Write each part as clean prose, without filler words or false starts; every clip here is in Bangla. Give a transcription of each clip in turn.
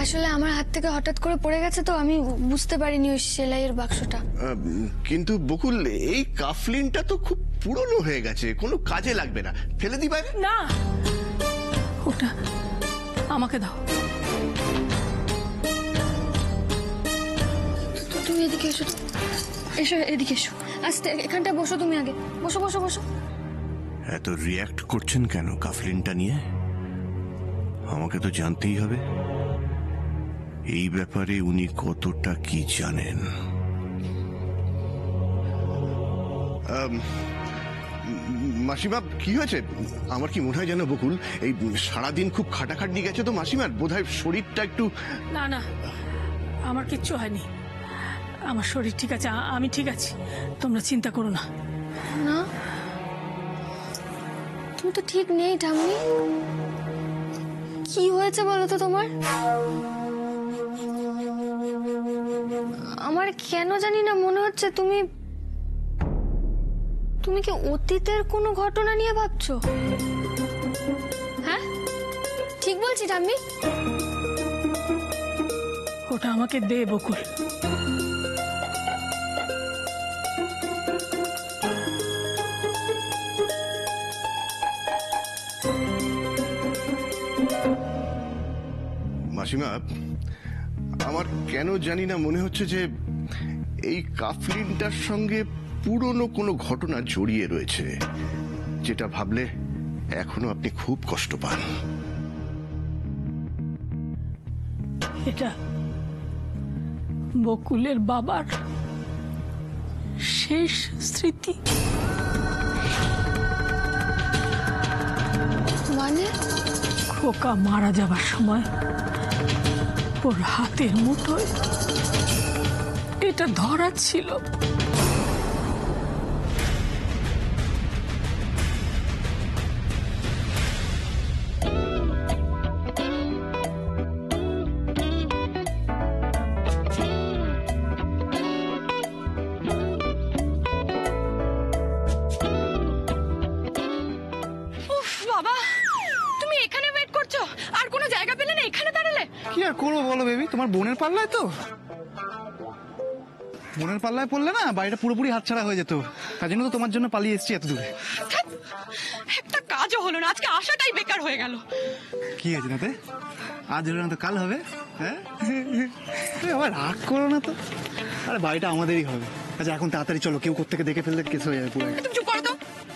আসলে আমার হাত থেকে হঠাৎ করে পড়ে গেছে তো আমি বুঝতে পারিনি ওই সেলাইয়ের বাক্সটা। কিন্তু বকুল, এই কাফলিনটা তো খুব পুরনো হয়ে গেছে, কোনো কাজে লাগবে না, ফেলে দি বাইরে। না, ওটা আমাকে দাও। তুমি এদিকে এসো, এসো এদিকে এসো, আস্তে এখানটা বসো, তুমি আগে বসো বসো বসো। এত রিয়াক্ট করছেন কেন কাফলিনটা নিয়ে? আমাকে তো জানতেই হবে এই ব্যাপারে উনি কতটা কি জানেন। মাসিমা, কি হয়েছে? আমার কি মনে হয় জানো বকুল, এই সারাদিন খুব খাটাখাটনি গেছে তো মাসিমার, বোধহয় শরীরটা একটু। না না, আমার কিচ্ছু হয়নি, আমার শরীর ঠিক আছে, আমি ঠিক আছি, তোমরা চিন্তা করো না। না, তুমি তো ঠিক নেই ঠাম্মি। কি হয়েছে বলো তো তোমার? আমার কেন জানি না মনে হচ্ছে তুমি কি অতীতের কোনো ঘটনা নিয়ে ভাবছো? হ্যাঁ, ঠিক বলছি ঠাম্মি? ওটা আমাকে দে বকুল। মাসিমা, আমার কেন জানি না মনে হচ্ছে যে এই কাফলিনটার সঙ্গে পুরনো কোনো ঘটনা জড়িয়ে রয়েছে, যেটা ভাবলে এখনো আপনি খুব কষ্ট পান। এটা বকুলের বাবার শেষ স্মৃতি। মানে? খোকা মারা যাবার সময় ওর হাতের মুঠোয় এটা ধরা ছিল। কি আর করবো বলো বেবি, তোমার বোনের পাল্লায় তো, বোনের পাল্লায় পড়লে না বাড়িটা পুরোপুরি হাতছাড়া হয়ে যেত, তার জন্য তো তোমার জন্য পালিয়ে এসেছি এত দূরে। একটা কাজও হলো না, আজকে আসাটাই বেকার হয়ে গেল। কি হয়েছে নাতে, আজ হলো না তো কাল হবে। হ্যাঁ, আবার রাগ করো না তো, আরে বাড়িটা আমাদেরই হবে। আচ্ছা এখন তাড়াতাড়ি চলো, কেউ কোত্থেকে দেখে ফেললে কেস হয়ে যাবে পুরো। তুমি চুপ করো তো,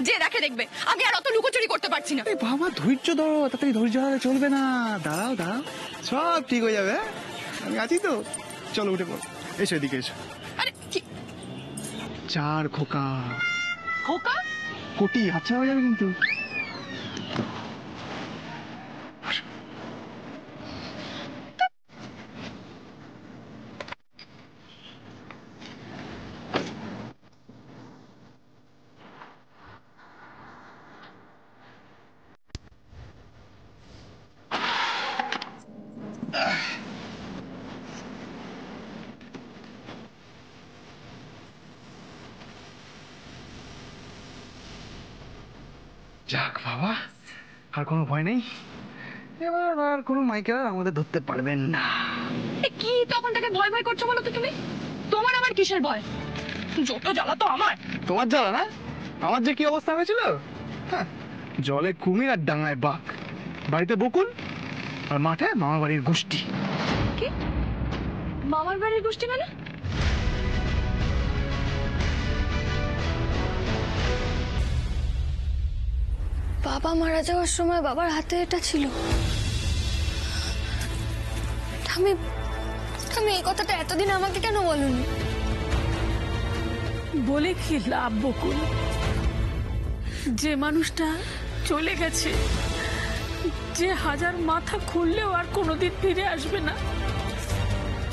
যে দেখে দেখবে, আমি আর অত লুকোচুরি করতে পারছি না। এই বাবা ধৈর্য ধরো, তাড়াতাড়ি ধৈর্য হারালে চলবে না, দাঁড়াও দাঁড়াও, সব ঠিক হয়ে যাবে, আমি আছি তো। চলো উঠে পড়ো, এসো এদিকে এসো। আরে কি চার খোকা, খোকা কোটি হাতছাড়া হয়ে যাবে কিন্তু। যাক বাবা, আর কোনো ভয় নেই, এবার আর কোনো মাইকেল আমাদের ধরতে পারবেন না। কি তখন থেকে ভয় ভয় করছো বলো তো তুমি? তোমার আবার কিসের ভয়? যত জ্বালা তো আমার। তোমার জ্বালা না, আমার যে কি অবস্থা হয়েছিল, হ্যাঁ, জলে কুমির আর ডাঙায় বাঘ, বাড়িতে বকুল আর মাঠে মামা বাড়ির গোষ্ঠী। কি মামার বাড়ির গোষ্ঠী মানে? বাবা মারা যাওয়ার সময় বাবার হাতে এটা ছিল। আমি এই কথাটা এতদিন আমাকে কেন বলুনি? বলে কি লাভ বকুল, যে মানুষটা চলে গেছে, যে হাজার মাথা খুললেও আর কোনোদিন ফিরে আসবে না,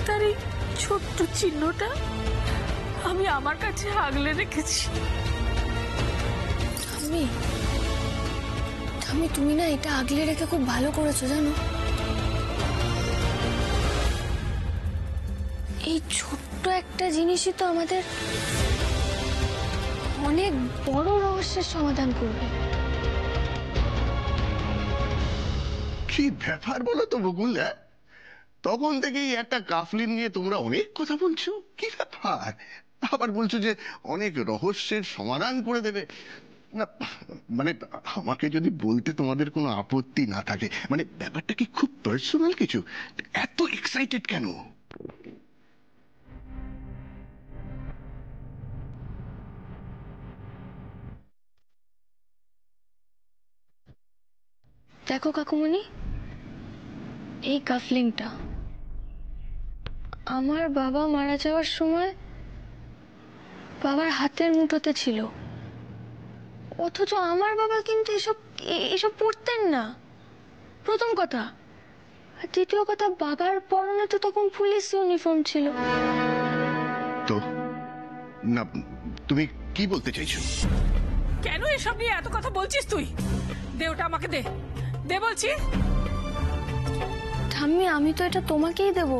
তার এই ছোট্ট চিহ্নটা আমি আমার কাছে আগলে রেখেছি। তুমি না এটা আগলে রেখে খুব ভালো করেছো জানো। এই ছোট্ট একটা জিনিসই তো আমাদের অনেক বড় রহস্যের সমাধান করবে। কি ব্যাপার বলো তো বকুল, তখন থেকেই একটা কাফলিন নিয়ে তোমরা অনেক কথা বলছো। কি ব্যাপার? আবার বলছো যে অনেক রহস্যের সমাধান করে দেবে। না মানে আমাকে যদি বলতে তোমাদের কোনো আপত্তি না থাকে, মানে ব্যাপারটা কি খুব পার্সোনাল কিছু? এত এক্সাইটেড কেন? দেখো কাকুমণি, এই কাফলিংটা আমার বাবা মারা যাওয়ার সময় বাবার হাতের মুঠোতে ছিল, অথচ আমার বাবা কিন্তু এসব পড়তেন না, প্রথম কথা। আর দ্বিতীয় কথা, বাবার পরনে তো তখন পুলিশ ইউনিফর্ম ছিল। তো না, তুমি কি বলতে চাইছো? কেন এসব নিয়ে এত কথা বলছিস তুই? দে ওটা আমাকে, দে দে বলছি। ঠাম্মি, আমি তো এটা তোমাকেই দেব,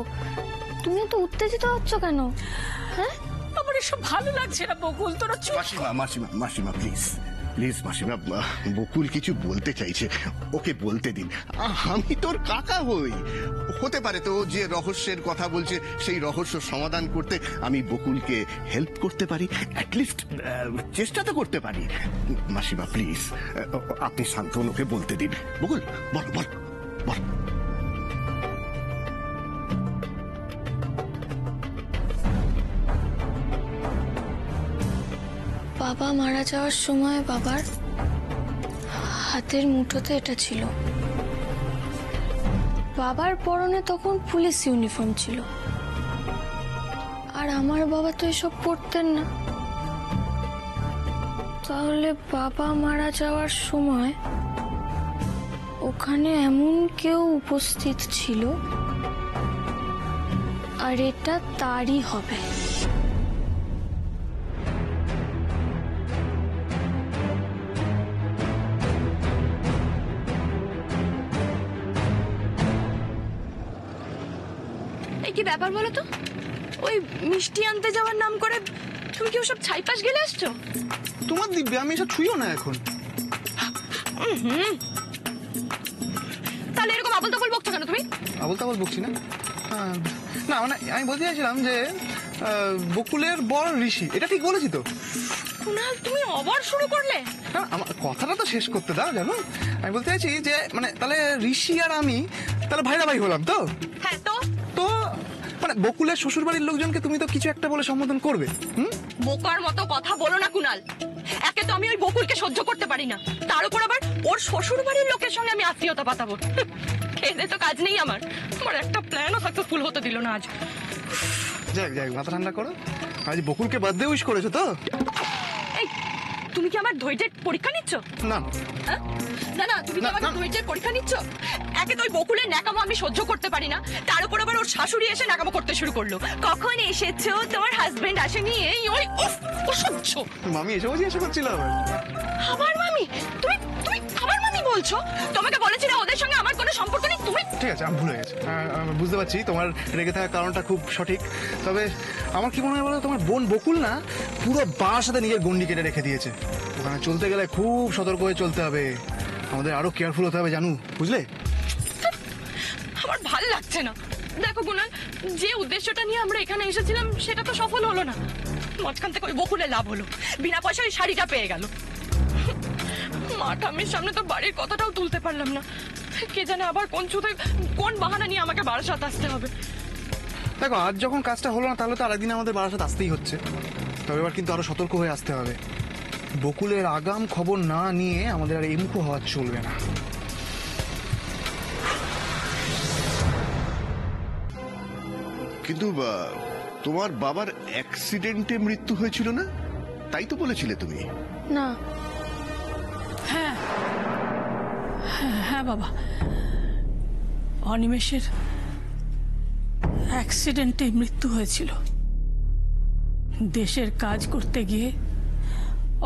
তুমি তো উত্তেজিত হচ্ছ কেন? হ্যাঁ, আমার এসব ভালো লাগছে না বকুল, তোরা চুপ। মাসিমা মাসিমা মাসিমা প্লিজ প্লিজ মাসিমা, বকুল কিছু বলতে চাইছে, ওকে বলতে দিন। আমি তোর কাকা হই, হতে পারে তো যে রহস্যের কথা বলছে সেই রহস্য সমাধান করতে আমি বকুলকে হেল্প করতে পারি, অ্যাটলিস্ট চেষ্টা তো করতে পারি। মাসিমা প্লিজ আপনি শান্তন, ওকে বলতে দিন। বকুল বল বল বল। বাবা মারা যাওয়ার সময় বাবার হাতের মুঠোতে এটা ছিল, বাবার পরনে তখন পুলিশ ইউনিফর্ম ছিল, আর আমার বাবা তো এসব পড়তেন না। তাহলে বাবা মারা যাওয়ার সময় ওখানে এমন কেউ উপস্থিত ছিল, আর এটা তারই হবে। কি ব্যাপার বলো তো? ওই মিষ্টি আনতে যাওয়ার নাম করে তুমি কি ওসব ছাইপাশ গেলে আসছো? তোমার দিব্যে, আমি এসব ছুঁইও না এখন। তাহলে এরকম আবল তাবল বকছো কেন তুমি? আবল তাবল বকছি না। না মানে আমি বলতে চাইছিলাম যে বকুলের বর ঋষি, এটা ঠিক বলেছি তো? কুনাল, তুমি আবার শুরু করলে? হ্যাঁ, আমার কথাটা তো শেষ করতে দাও। জানো, আমি বলতে চাইছি যে মানে তাহলে ঋষি আর আমি তাহলে ভাইরা ভাই হলাম তো? হ্যাঁ, তো তো মানে বকুলের শ্বশুর বাড়ির লোকজনকে তুমি তো কিছু একটা বলে সম্বোধন করবে। বোকার মতো কথা বলো না কুনাল। একে তো আমি ওই বকুলকে সহ্য করতে পারি না, তার উপর আবার ওর শ্বশুর বাড়ির লোকের সঙ্গে আমি আত্মীয়তা পাতাবো? খেয়ে তো কাজ নেই আমার। আমার একটা প্ল্যানও সাকসেসফুল হতে দিল না আজ। যাক যাক, মাথা ঠান্ডা করো। আজ বকুলকে বার্থডে উইশ করেছো তো? এই, তুমি কি আমার ধৈর্যের পরীক্ষা নিচ্ছ? না না না, তুমি কি আমার ধৈর্যের পরীক্ষা নিচ্ছ? একে তো ওই বকুলের ন্যাকামো আমি সহ্য করতে পারি না, তার উপর আবার ওর শাশুড়ি এসে ন্যাকামো করতে শুরু করলো। কখন এসেছো? তোমার হাজবেন্ড আসেনি? এই ওই অসহ্য। মামি এসবও জিজ্ঞাসা করছিল আবার। আমার মামি? তুমি তুমি আমার মামি বলছো? তোমাকে বলেছিলে ওদের সঙ্গে আমার কোনো সম্পর্ক নেই। তুমি ঠিক আছে, আমি ভুলে গেছি। আমি বুঝতে পারছি তোমার রেগে থাকার কারণটা খুব সঠিক। তবে আমার কি মনে হয় বলো, তোমার বোন বকুল না পুরো বাবার সাথে নিজের গন্ডি কেটে রেখে দিয়েছে। ওখানে চলতে গেলে খুব সতর্ক হয়ে চলতে হবে, আমাদের আরো কেয়ারফুল হতে হবে, জানু, বুঝলে? আমার ভাল লাগছে না। দেখো গুনাল, যে উদ্দেশ্যটা নিয়ে আমরা এখানে এসেছিলাম সেটা তো সফল হলো না। মাঝখান থেকে ওই বকুলের লাভ হলো, বিনা পয়সায় ওই শাড়িটা পেয়ে গেল। মা ঠাম্মির সামনে তো বাড়ির কথাটাও তুলতে পারলাম না। কে জানে আবার কোন চুতে কোন বাহানা নিয়ে আমাকে বারাসাত আসতে হবে। দেখো, আজ যখন কাজটা হলো না, তাহলে তো আরেকদিন আমাদের বারাসাত আসতেই হচ্ছে। তবে এবার কিন্তু আরো সতর্ক হয়ে আসতে হবে। বকুলের আগাম খবর না নিয়ে আমাদের আর এমুখো হওয়া চলবে না। কিন্তু তোমার বাবার অ্যাক্সিডেন্টে মৃত্যু হয়েছিল না, তাই তো বলেছিলে তুমি? না, হ্যাঁ হ্যাঁ হ্যাঁ বাবা, অনিমেষের অ্যাক্সিডেন্টে মৃত্যু হয়েছিল। দেশের কাজ করতে গিয়ে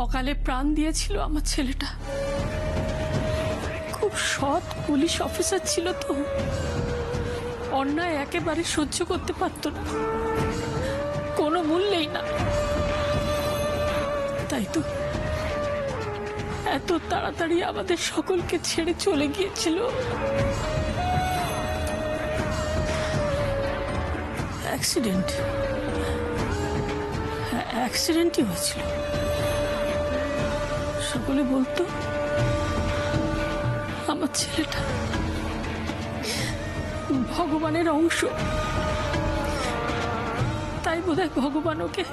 অকালে প্রাণ দিয়েছিল আমার ছেলেটা। খুব সৎ পুলিশ অফিসার ছিল তো, অন্যায় একেবারে সহ্য করতে পারত না, কোনো মূল্যেই না। তাই তো এত তাড়াতাড়ি আমাদের সকলকে ছেড়ে চলে গিয়েছিল। অ্যাক্সিডেন্টই হয়েছিল। সকলে বলতো আমার ছেলেটা ভগবানের অংশ, তাই বোধহয় ভগবান ওকে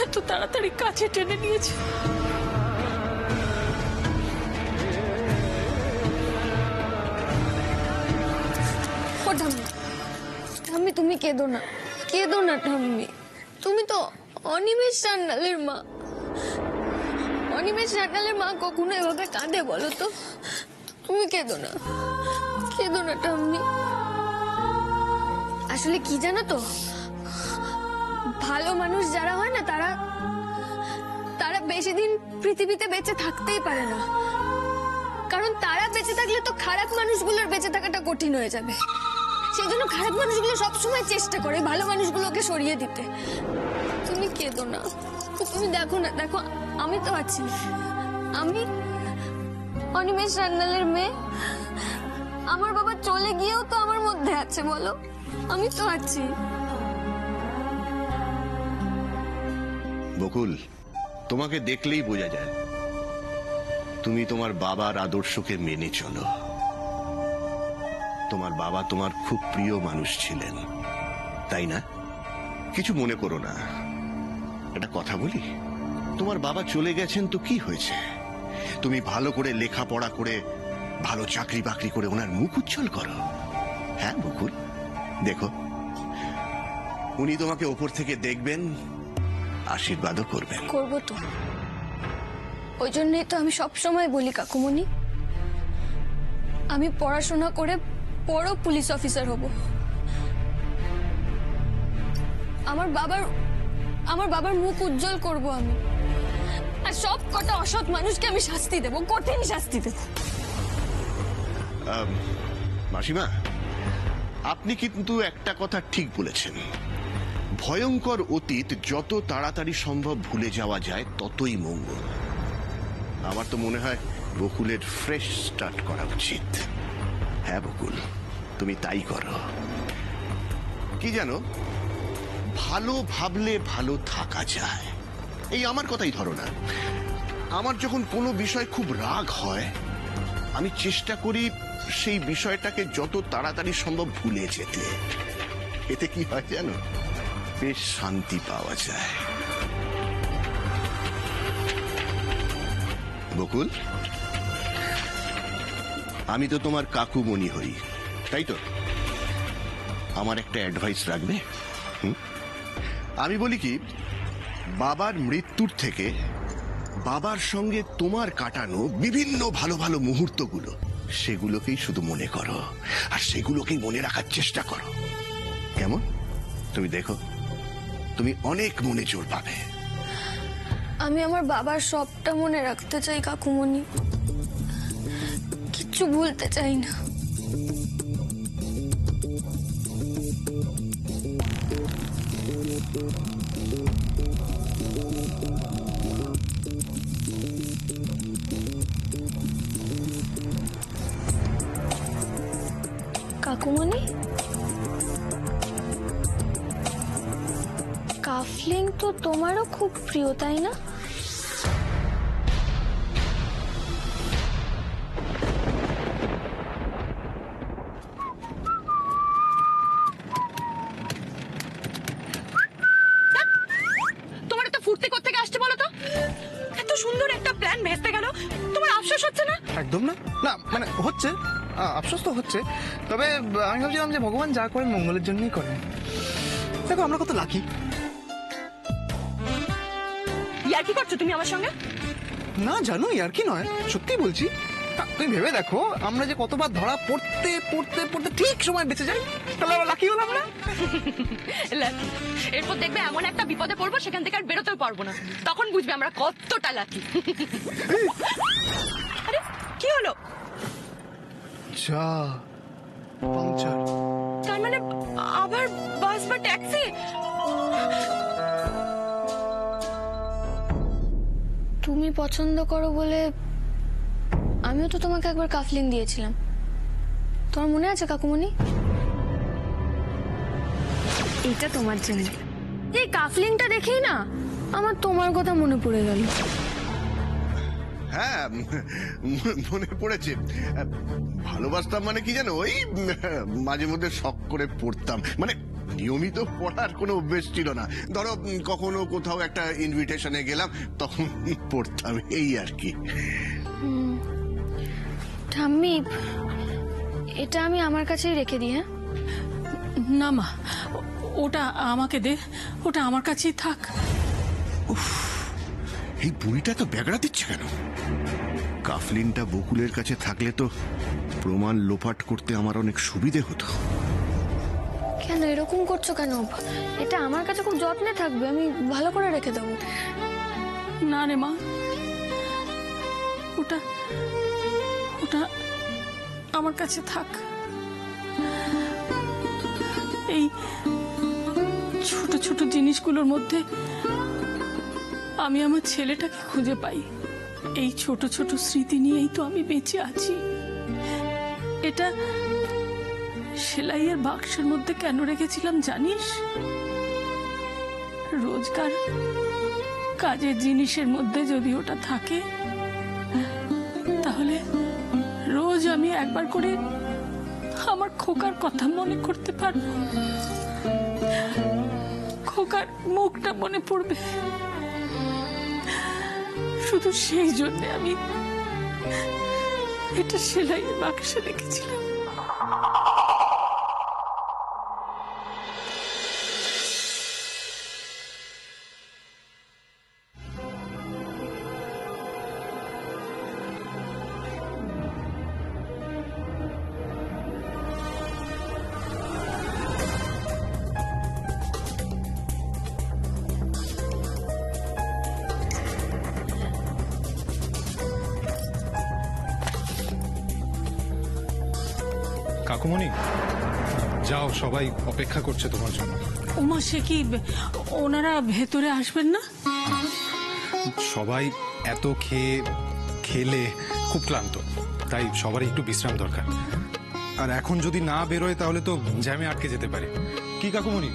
এত তাড়াতাড়ি কাছে টেনে নিয়েছে। ও ঠাম্মি, ঠাম্মি তুমি কেঁদো না, কেঁদো না ঠাম্মি। তুমি তো অনিমেষ সান্যালের মা। অনিমেষ সান্যালের মা কখনো এভাবে কাঁদে বলো তো? তুমি কেঁদো না, কেঁদো না ঠাম্মি। আসলে কি জানো তো, ভালো মানুষ যারা হয় না তারা তারা বেশি দিন পৃথিবীতে বেঁচে থাকতেই পারে না, কারণ তারা বেঁচে থাকলে তো খারাপ মানুষগুলোর বেঁচে থাকাটা কঠিন হয়ে যাবে। সেই জন্য খারাপ মানুষগুলো সবসময় চেষ্টা করে ভালো মানুষগুলোকে সরিয়ে দিতে। তুমি কেঁদো না, তুমি দেখো না, দেখো আমি তো আছি। আমি অনিমেষ সান্যালের মেয়ে, আমার বাবা চলে গিয়েও তো আমার মধ্যে আছে, বলো আমি তো আছি। বকুল, তোমাকে দেখলেই বোঝা যায় তুমি তোমার বাবার আদর্শকে মেনে চলো। তোমার বাবা তোমার খুব প্রিয় মানুষ ছিলেন, তাই না? কিছু মনে করো না, একটা কথা বলি। তোমার বাবা চলে গেছেন তো কি হয়েছে? তুমি ভালো করে লেখাপড়া করে ভালো চাকরি বাকরি করে ওনার মুখ উজ্জ্বল করো। হ্যাঁ বকুল, দেখো উনি তোমাকে ওপর থেকে দেখবেন, আশীর্বাদও করবেন। করবো তো, ওই জন্যই তো আমি সবসময় বলি কাকুমণি, আমি পড়াশোনা করে বড় পুলিশ অফিসার হব। আমার বাবার মুখ উজ্জ্বল করব আমি, আর সব কটা অসৎ মানুষকে আমি শাস্তি দেব, কঠিন শাস্তি দেব। মাসিমা, আপনি কিন্তু একটা কথা ঠিক বলেছেন, ভয়ঙ্কর অতীত যত তাড়াতাড়ি সম্ভব ভুলে যাওয়া যায় ততই মঙ্গল। আমার তো মনে হয় বকুলের ফ্রেশ স্টার্ট করা উচিত। হ্যাঁ বকুল, তুমি তাই করো। কি জানো, ভালো ভাবলে ভালো থাকা যায়। এই আমার কথাই ধরো না, আমার যখন কোনো বিষয় খুব রাগ হয় আমি চেষ্টা করি সেই বিষয়টাকে যত তাড়াতাড়ি সম্ভব ভুলে যেতে। এতে কি হয় জানো, বেশ শান্তি পাওয়া যায়। বকুল, আমি তো তোমার কাকুমণি হই, তাই তো? আমার একটা অ্যাডভাইস রাখবে? আমি বলি কি, বাবার মৃত্যুর থেকে বাবার সঙ্গে তোমার কাটানো বিভিন্ন ভালো ভালো মুহূর্তগুলো, সেগুলোকেই শুধু মনে করো, আর সেগুলোকেই মনে রাখার চেষ্টা করো। কেমন? তুমি দেখো, তুমি অনেক মনে জোর পাবে। আমি আমার বাবার সবটা মনে রাখতে চাই কাকুমণি, কিচ্ছু ভুলতে চাই না। কাকুমণি, কাফলিং তো তোমারও খুব প্রিয়, তাই না? তোমার এত ফুর্তি কোত্থেকে আসছে বলো তো? এত সুন্দর একটা প্ল্যান ভেস্তে গেল, তোমার আফসোস হচ্ছে না? একদম না, না মানে হচ্ছে, আফসোস তো হচ্ছে। তবে আমি ভাবছিলাম যে ভগবান যা করেন মঙ্গলের জন্যই করেন। দেখো আমরা কত লাকি। ইয়ার কি করছো তুমি আমার সঙ্গে? না জানো, আর কি নয়, সত্যি বলছি। তুমি ভেবে দেখো, আমরা যে কতবার ধরা পড়তে পড়তে পড়তে ঠিক সময় বেঁচে যাই, তাহলে আবার লাকি হলাম না? লাকি। এরপর দেখবে এমন একটা বিপদে পড়বো সেখান থেকে আর বেরোতেও পারবো না, তখন বুঝবে আমরা কতটা লাকি। আরে কি হলো? যা পাংচার। তার মানে আবার বাস বা ট্যাক্সি? তুমি পছন্দ করো বলে আমিও তো তোমাকে একবার কাফলিং দিয়েছিলাম, তোমার মনে আছে কাকুমণি? এটা তোমার জন্য। এই কাফলিংটা দেখেই না আমার তোমার কথা মনে পড়ে গেল। হ্যাঁ, মনে পড়েছে। ভালোবাসতাম মানে কি জানো, ওই মাঝে মধ্যে শখ করে পড়তাম, মানে নিয়মিত পড়ার কোনো অভ্যেস ছিল না। ধরো কখনো কোথাও একটা ইনভিটেশনে গেলাম, তখন পড়তাম, এই আর কি। ঠাম্মি, এটা আমি আমার কাছেই রেখে দিই। হ্যাঁ না মা, ওটা আমাকে দে, ওটা আমার কাছেই থাক। এই বুড়িটা তো ব্যাগড়া দিচ্ছে কেন? কাফলিনটা বকুলের কাছে থাকলে তো প্রমাণ লোপাট করতে আমার অনেক সুবিধে হতো। কেন এরকম করছো কেন? এটা আমার কাছে খুব যত্নে থাকবে, আমি ভালো করে রেখে দেবো। না রে মা, ওটা ওটা আমার কাছে থাক। এই ছোট ছোট জিনিসগুলোর মধ্যে আমি আমার ছেলেটাকে খুঁজে পাই। এই ছোট ছোট স্মৃতি নিয়েই তো আমি বেঁচে আছি। এটা সেলাইয়ের বাক্সের মধ্যে কেন রেখেছিলাম জানিস? রোজকার কাজের জিনিসের মধ্যে যদি ওটা থাকে, তাহলে রোজ আমি একবার করে আমার খোকার কথা মনে করতে পারবো। খোকার মুখটা মনে পড়বে। শুধু সেই জন্য আমি এটা সেলাইয়ের বাক্সে রেখেছিলাম। কাকুমণি, যাও, সবাই অপেক্ষা করছে তোমার জন্য। ওমা, সে কি ওনারা ভেতরে আসবেন না? সবাই এত খেলে খুব ক্লান্ত, তাই সবারই একটু বিশ্রাম দরকার। আর এখন যদি না বেরোয় তাহলে তো জ্যামে আটকে যেতে পারে। কি কাকুমণি,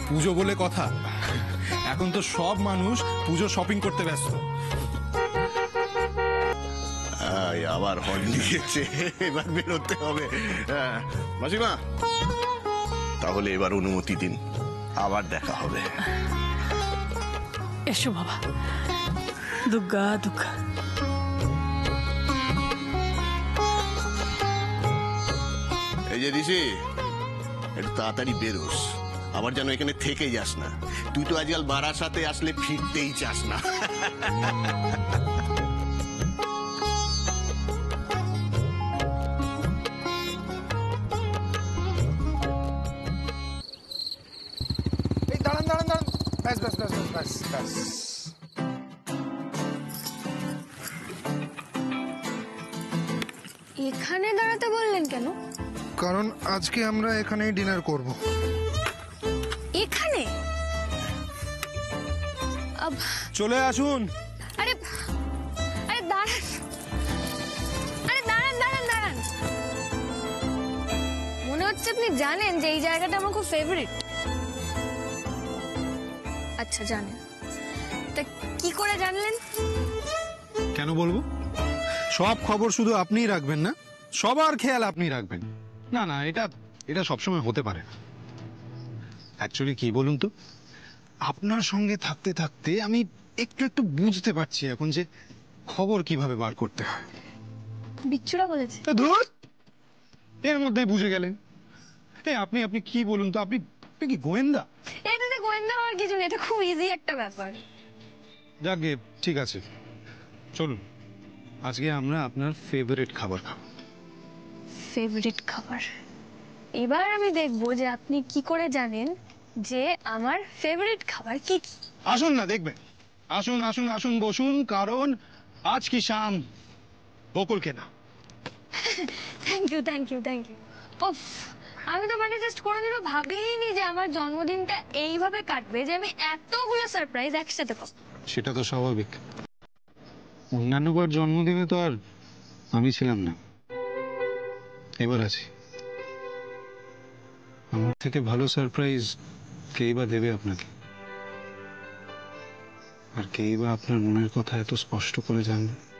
পুজো বলে কথা, এখন তো সব মানুষ পুজো শপিং করতে ব্যস্ত। আবার হর্ন দিয়েছে, এবার বেরোতে হবে। মাসিমা, তাহলে এবার অনুমতি দিন, আবার দেখা হবে। এসো বাবা। দুর্গা দুর্গা। এই যে ঋষি, একটু তাড়াতাড়ি বেরোস, আবার যেন এখানে থেকে যাস না। তুই তো আজকাল বারার সাথে আসলে ফিরতেই চাস না। দাঁড়ান দাঁড়ান দাঁড়ান, ব্যাস ব্যাস ব্যাস ব্যাস ব্যাস ব্যাস। এখানে দাঁড়াতে বললেন কেন? কারণ আজকে আমরা এখানেই ডিনার করব। এখানে? চলে আসুন। আরে আরে দাঁড়ান, আরে দাঁড়ান দাঁড়ান দাঁড়ান। মনে হচ্ছে আপনি জানেন যে এই জায়গাটা আমার খুব ফেভারিট। আচ্ছা, জানেন, তা কি করে জানলেন? কেন বলবো? সব খবর শুধু আপনিই রাখবেন না, সবার খেয়াল আপনি রাখবেন। না না, এটা সবসময় হতে পারে না। অ্যাকচুয়ালি কি বলুন তো, আপনার সঙ্গে থাকতে থাকতে আমি একটু একটু বুঝতে পারছি এখন যে খবর কিভাবে বার করতে হয়। বিচ্ছুরা বলেছে। ধুর, এর মধ্যে বুঝে গেলেন। আপনি কি বলুন তো, আপনি কি গোয়েন্দা? এটাতে গোয়েন্দা হওয়ার কিছু নেই, এটা খুব ইজি একটা ব্যাপার। যাকে ঠিক আছে, চলুন আজকে আমরা আপনার ফেভারিট খাবার খাবো। ফেভারিট খাবার? এবার আমি দেখবো যে আপনি কি করে জানেন যে আমার ফেভারিট খাবার কি কি। আসুন না, দেখবেন। আসুন আসুন আসুন, বসুন, কারণ আজ কি শাম বকুলকে না। Thank you thank you thank you. ওফ, আমি তো মানে জাস্ট কোনোদিনও ভাবিনি যে আমার জন্মদিনটা এইভাবে কাটবে, যে আমি এতগুলো সারপ্রাইজ একসাথে পাবো। সেটা তো স্বাভাবিক, অন্যান্যবার জন্মদিনে তো আর আমি ছিলাম না, এবার আছি। আমার থেকে ভালো সারপ্রাইজ কেই বা দেবে আপনাকে? আর কেই বা আপনার মনের কথা এত স্পষ্ট করে জানবে?